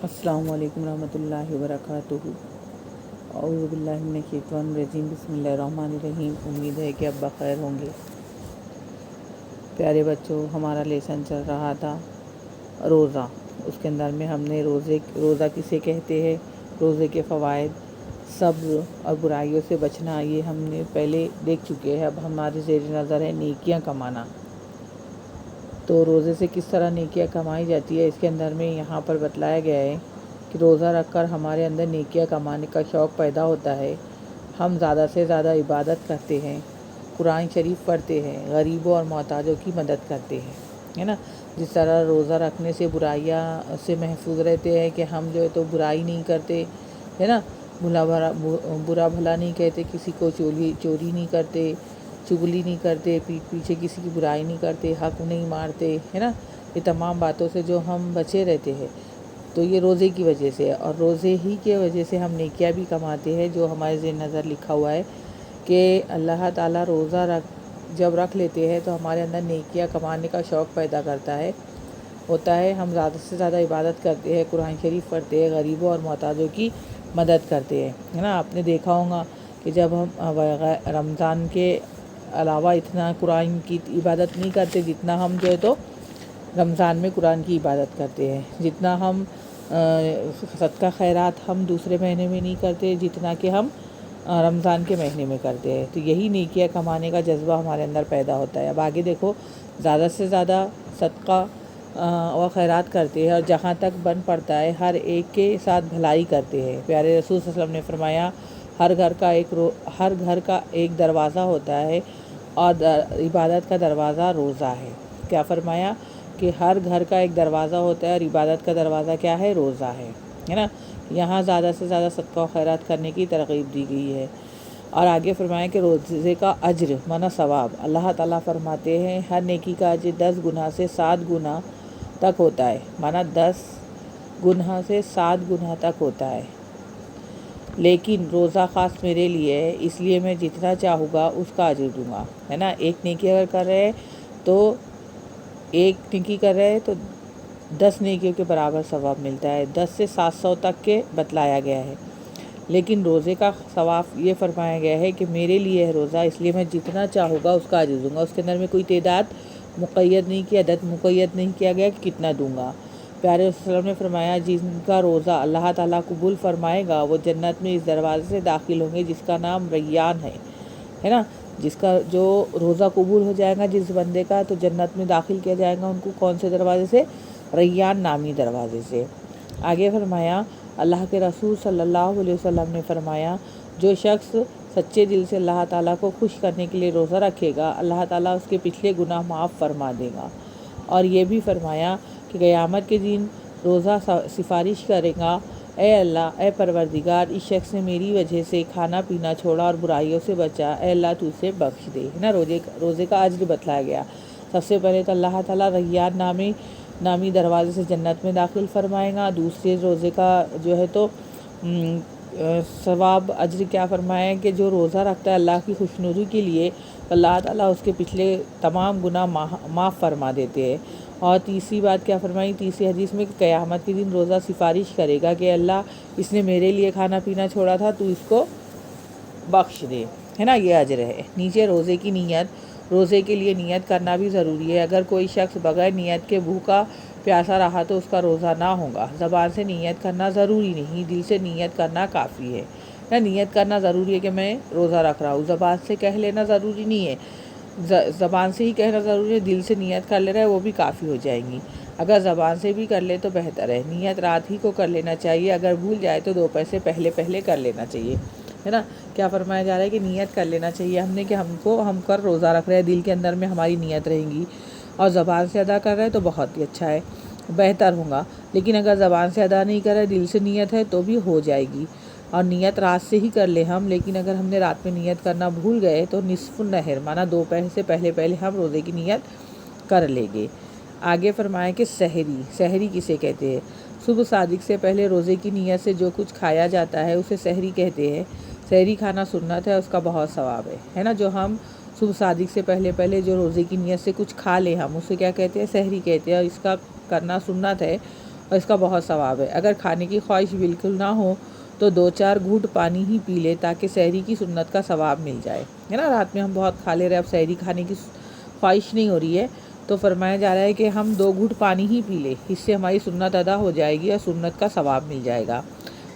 السلام علیکم ورحمۃ اللہ وبرکاتہ۔ اعوذ باللہ من الشیطان الرجیم، بسم اللہ الرحمن الرحیم۔ امید ہے کہ اب بخیر ہوں گے۔ پیارے بچوں، ہمارا لیسن چل رہا تھا روزہ۔ اس کے اندر میں ہم نے روزہ کسے کہتے ہیں، روزے کے فوائد، صبر اور برائیوں سے بچنا، یہ ہم نے پہلے دیکھ چکے ہیں۔ اب ہمارے زیر نظر ہے نیکیاں کمانا۔ تو روزے سے کس طرح نیکیاں کمائی جاتی ہے، اس کے اندر میں یہاں پر بتلایا گیا ہے کہ روزہ رکھ کر ہمارے اندر نیکیاں کمانے کا شوق پیدا ہوتا ہے۔ ہم زیادہ سے زیادہ عبادت کرتے ہیں، قرآن شریف پڑھتے ہیں، غریبوں اور محتاجوں کی مدد کرتے ہیں، ہے نا۔ جس طرح روزہ رکھنے سے برائیاں سے محفوظ رہتے ہیں کہ ہم جو ہے تو برائی نہیں کرتے، ہے نا، برا بھلا نہیں کہتے، کسی کو چوری نہیں کرتے، چغلی نہیں کرتے، پیٹھ پیچھے کسی کی برائی نہیں کرتے، حق نہیں مارتے، ہے نا۔ یہ تمام باتوں سے جو ہم بچے رہتے ہیں تو یہ روزے کی وجہ سے، اور روزے ہی کی وجہ سے ہم نیکیاں بھی کماتے ہیں، جو ہمارے ذہن نظر لکھا ہوا ہے کہ اللہ تعالیٰ روزہ جب رکھ لیتے ہیں تو ہمارے اندر نیکیاں کمانے کا شوق پیدا ہوتا ہے۔ ہم زیادہ سے زیادہ عبادت کرتے ہیں، قرآن شریف پڑھتے ہیں، غریبوں اور محتاجوں کی مدد کرتے ہیں، ہے نا۔ آپ نے دیکھا ہوگا کہ جب ہم رمضان کے علاوہ اتنا قرآن کی عبادت نہیں کرتے جتنا ہم جو ہے تو رمضان میں قرآن کی عبادت کرتے ہیں، جتنا ہم صدقہ خیرات ہم دوسرے مہینے میں نہیں کرتے جتنا کہ ہم رمضان کے مہینے میں کرتے ہیں۔ تو یہی نیکیاں کمانے کا جذبہ ہمارے اندر پیدا ہوتا ہے۔ اب آگے دیکھو، زیادہ سے زیادہ صدقہ و خیرات کرتے ہیں، اور جہاں تک بن پڑتا ہے ہر ایک کے ساتھ بھلائی کرتے ہیں۔ پیارے رسول صلی اللہ علیہ وسلم نے فرمایا، ہر گھر کا ایک دروازہ ہوتا ہے اور عبادت کا دروازہ روزہ ہے۔ کیا فرمایا کہ ہر گھر کا ایک دروازہ ہوتا ہے اور عبادت کا دروازہ کیا ہے، روزہ ہے نا۔ یہاں زیادہ سے زیادہ صدقہ و خیرات کرنے کی ترغیب دی گئی ہے۔ اور آگے فرمایا کہ روزے کا اجر مانا ثواب، اللہ تعالیٰ فرماتے ہیں ہر نیکی کا اجر 10 گنا سے 7 گنا تک ہوتا ہے، مانا 10 گنا سے 7 گنا تک ہوتا ہے۔ لیکن روزہ خاص میرے لیے ہے، اس لیے میں جتنا چاہوں گا اس کا اجر دوں گا، ہے نا۔ ایک نیکی اگر کر رہے تو 10 نیکیوں کے برابر ثواب ملتا ہے، 10 سے 700 تک کے بتلایا گیا ہے۔ لیکن روزے کا ثواب یہ فرمایا گیا ہے کہ میرے لیے ہے روزہ، اس لیے میں جتنا چاہوں گا اس کا اجر دوں گا۔ اس کے اندر میں کوئی تعداد مقید نہیں کی، عدد مقید نہیں کیا گیا کہ کتنا دوں گا۔ پیارے رسول صلی اللہ علیہ وسلم نے فرمایا، جن کا روزہ اللہ تعالیٰ قبول فرمائے گا وہ جنت میں اس دروازے سے داخل ہوں گے جس کا نام ریان ہے نا۔ جس کا جو روزہ قبول ہو جائے گا جس بندے کا، تو جنت میں داخل کیا جائے گا ان کو کون سے دروازے سے، ریان نامی دروازے سے۔ آگے فرمایا، اللہ کے رسول صلی اللہ علیہ وسلم نے فرمایا، جو شخص سچے دل سے اللہ تعالیٰ کو خوش کرنے کے لیے روزہ رکھے گا، اللہ تعالیٰ اس کے پچھلے گناہ معاف فرما دے گا۔ اور یہ بھی فرمایا کہ قیامت کے دن روزہ سفارش کرے گا، اے اللہ، اے پروردگار، اس شخص نے میری وجہ سے کھانا پینا چھوڑا اور برائیوں سے بچا، اے اللہ تو اسے بخش دے، ہے نا۔ روزے کا اجر بتلایا گیا۔ سب سے پہلے تو اللہ تعالیٰ ریان نامی دروازے سے جنت میں داخل فرمائے گا۔ دوسرے روزے کا جو ہے تو ثواب اجر کیا فرمایا ہے کہ جو روزہ رکھتا ہے اللہ کی خوشنودی کے لیے، اللہ تعالیٰ اس کے پچھلے تمام گناہ معاف فرما دیتے ہیں۔ اور تیسری بات کیا فرمائی تیسری حدیث میں، کہ قیامت کے دن روزہ سفارش کرے گا کہ اللہ، اس نے میرے لیے کھانا پینا چھوڑا تھا تو اس کو بخش دے، ہے نا۔ یہ اجر ہے۔ نیچے روزے کی نیت، روزے کے لیے نیت کرنا بھی ضروری ہے۔ اگر کوئی شخص بغیر نیت کے بھوکا پیاسا رہا تو اس کا روزہ نہ ہوگا۔ زبان سے نیت کرنا ضروری نہیں، دل سے نیت کرنا کافی ہے۔ نیت کرنا ضروری ہے کہ میں روزہ رکھ رہا ہوں، زبان سے کہہ لینا ضروری نہیں ہے، زبان سے ہی کہنا ضروری ہے، دل سے نیت کر لے رہا ہے وہ بھی کافی ہو جائیں گی۔ اگر زبان سے بھی کر لے تو بہتر ہے۔ نیت رات ہی کو کر لینا چاہیے، اگر بھول جائے تو دوپہر سے پہلے کر لینا چاہیے، ہے نا۔ کیا فرمایا جا رہا ہے کہ نیت کر لینا چاہیے ہم نے کہ ہم کر روزہ رکھ رہے ہیں، دل کے اندر میں ہماری نیت رہیں گی، اور زبان سے ادا کر رہے ہیں تو بہت ہی اچھا ہے، بہتر ہوگا۔ لیکن اگر زبان سے ادا نہیں کر رہے، دل سے نیت ہے تو بھی ہو جائے گی۔ اور نیت رات سے ہی کر لیں ہم، لیکن اگر ہم نے رات میں نیت کرنا بھول گئے تو نصف النہر مانا دوپہر سے پہلے ہم روزے کی نیت کر لیں گے۔ آگے فرمایا کہ سحری کسے کہتے ہیں؟ صبح صادق سے پہلے روزے کی نیت سے جو کچھ کھایا جاتا ہے اسے سحری کہتے ہیں۔ سحری کھانا سنت ہے، اس کا بہت ثواب ہے نا۔ جو ہم صبح صادق سے پہلے پہلے جو روزے کی نیت سے کچھ کھا لے ہم اسے کیا کہتے ہیں؟ سحری کہتے ہیں، اور اس کا کرنا سنت ہے اور اس کا بہت ثواب ہے۔ اگر کھانے کی خواہش بالکل نہ ہو تو 2-4 گھونٹ پانی ہی پی لے تاکہ سحری کی سنت کا ثواب مل جائے، ہے نا۔ رات میں ہم بہت کھا لے رہے، اب سحری کھانے کی خواہش نہیں ہو رہی ہے تو فرمایا جا رہا ہے کہ ہم 2 گھونٹ پانی ہی پی لے، اس سے ہماری سنت ادا ہو جائے گی اور سنت کا ثواب مل جائے گا۔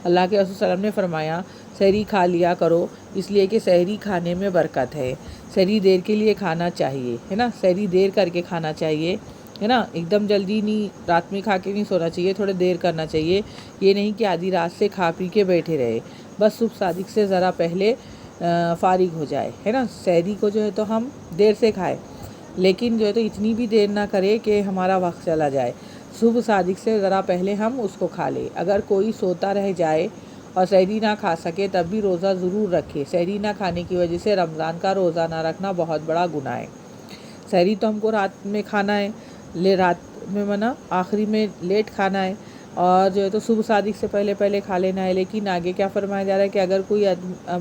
اللہ کے رسول صلی اللہ علیہ وسلم نے فرمایا سحری کھا لیا کرو، اس لیے کہ سحری کھانے میں برکت ہے۔ سحری دیر کے لیے کھانا چاہیے، ہے نا، سحری دیر کر کے کھانا چاہیے، ہے نا، ایک دم جلدی نہیں، رات میں کھا کے نہیں سونا چاہیے، تھوڑے دیر کرنا چاہیے۔ یہ نہیں کہ آدھی رات سے کھا پی کے بیٹھے رہے، بس صبح صادق سے ذرا پہلے فارغ ہو جائے، ہے نا۔ سحری کو جو ہے تو ہم دیر سے کھائے، لیکن جو ہے تو اتنی بھی دیر نہ کرے کہ ہمارا وقت چلا جائے۔ صبح صادق سے ذرا پہلے ہم اس کو کھا لیں۔ اگر کوئی سوتا رہ جائے اور سحری نہ کھا سکے تب بھی روزہ ضرور رکھے۔ سحری نہ کھانے کی وجہ سے رمضان کا روزہ نہ رکھنا بہت بڑا گناہ ہے۔ سحری تو ہم کو رات میں کھانا ہے، رات میں منع آخری میں لیٹ کھانا ہے، اور جو ہے تو صبح صادق سے پہلے پہلے کھا لینا ہے۔ لیکن آگے کیا فرمایا جا رہا ہے کہ اگر کوئی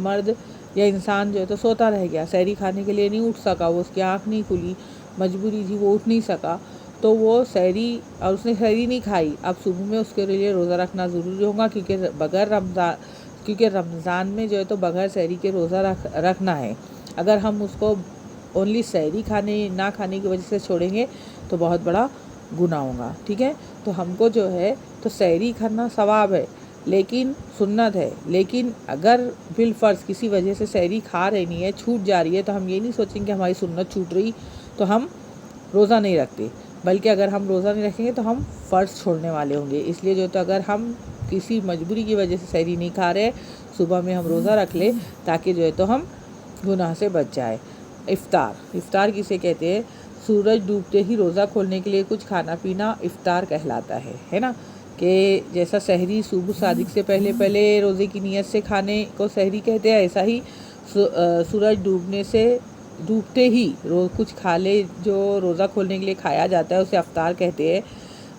مرد یا انسان جو ہے تو سوتا رہ گیا، سحری کھانے کے لیے نہیں اٹھ سکا، وہ اس کی آنکھ نہیں کھلی، مجبوری تھی، وہ اٹھ نہیں سکا، تو وہ سحری، اور اس نے سحری نہیں کھائی، اب صبح میں اس کے لیے روزہ رکھنا ضروری ہوگا، کیونکہ رمضان میں جو ہے تو بغیر سحری کے روزہ رکھنا ہے۔ اگر ہم اس کو اونلی سحری نہ کھانے کی وجہ سے چھوڑیں گے تو بہت بڑا گناہ ہوگا، ٹھیک ہے۔ تو ہم کو جو ہے تو سحری کھانا ثواب ہے، لیکن سنت ہے، لیکن اگر بالفرض کسی وجہ سے سحری کھا رہی ہے، چھوٹ جا رہی ہے، تو ہم یہ نہیں سوچیں کہ ہماری سنت چھوٹ رہی تو ہم روزہ نہیں رکھتے، بلکہ اگر ہم روزہ نہیں رکھیں گے تو ہم فرض چھوڑنے والے ہوں گے۔ اس لیے جو تو اگر ہم کسی مجبوری کی وجہ سے سحری نہیں کھا رہے، صبح میں ہم روزہ رکھ لیں تاکہ جو ہے تو ہم گناہ سے بچ جائے۔ افطار کسے کہتے ہیں؟ سورج ڈوبتے ہی روزہ کھولنے کے لیے کچھ کھانا پینا افطار کہلاتا ہے نا، کہ جیسا سحری صبح صادق سے پہلے پہلے روزے کی نیت سے کھانے کو سحری کہتے ہیں، ایسا ہی سورج ڈوبتے ہی کچھ کھا لے جو روزہ کھولنے کے لیے کھایا جاتا ہے، اسے افطار کہتے ہیں۔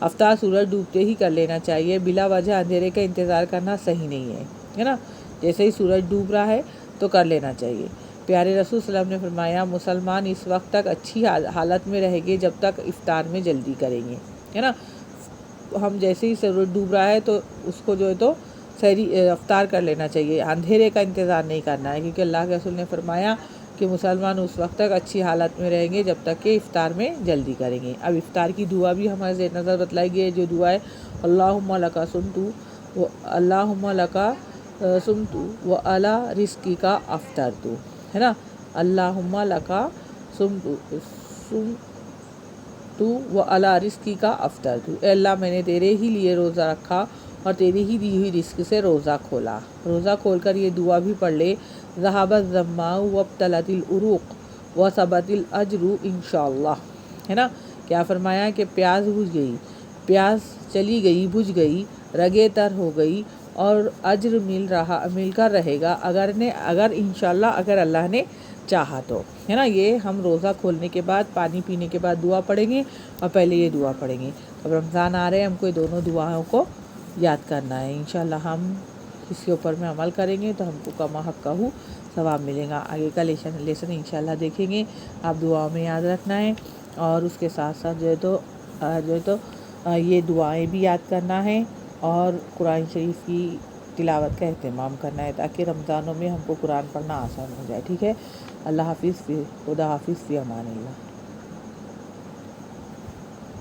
افطار سورج ڈوبتے ہی کر لینا چاہیے، بلا وجہ اندھیرے کا انتظار کرنا صحیح نہیں ہے نا، جیسے ہی سورج ڈوب رہا ہے تو کر لینا چاہیے۔ پیارے رسول صلی اللہ علیہ وسلم نے فرمایا مسلمان اس وقت تک اچھی حالت میں رہیں گے جب تک افطار میں جلدی کریں گے، ہے نا۔ ہم جیسے ہی سورج ڈوب رہا ہے تو اس کو جو ہے تو افطار کر لینا چاہیے، اندھیرے کا انتظار نہیں کرنا ہے، کیونکہ اللہ کے رسول نے فرمایا کہ مسلمان اس وقت تک اچھی حالت میں رہیں گے جب تک کہ افطار میں جلدی کریں گے۔ اب افطار کی دعا بھی ہمارے ذہن نظر بتلائی گئی ہے، جو دعا ہے اللہم لکا صمت و علی رزقی کا افطرت، ہے نا، اللہم لکا صمت و علی رزقی کا افطرت، اے اللہ میں نے تیرے ہی لیے روزہ رکھا اور تیری ہی دی ہوئی رزق سے روزہ کھولا۔ روزہ کھول کر یہ دعا بھی پڑھ لے ذہب الظمآ وابتلت العروق وثبت الاجر انشاءاللہ، ہے نا۔ کیا فرمایا کہ پیاس بجھ گئی، پیاس چلی گئی، بجھ گئی، رگیں تر ہو گئی، اور اجر مل کر رہے گا اگر انشاءاللہ اگر اللہ نے چاہا تو، ہے نا۔ یہ ہم روزہ کھولنے کے بعد پانی پینے کے بعد دعا پڑھیں گے، اور پہلے یہ دعا پڑھیں گے۔ اب رمضان آ رہے ہیں، ہم کو یہ دونوں دعاؤں کو یاد کرنا ہے، انشاءاللہ ہم اس کے اوپر میں عمل کریں گے تو ہم کو کما حق ہو ثواب ملے گا۔ آگے کا لیسن انشاءاللہ دیکھیں گے، آپ دعاؤں میں یاد رکھنا ہے، اور اس کے ساتھ ساتھ جو ہے تو یہ دعائیں بھی یاد کرنا ہے، اور قرآن شریف کی تلاوت کا اہتمام کرنا ہے تاکہ رمضانوں میں ہم کو قرآن پڑھنا آسان ہو جائے، ٹھیک ہے۔ اللہ حافظ، خدا حافظ، فی امان اللہ۔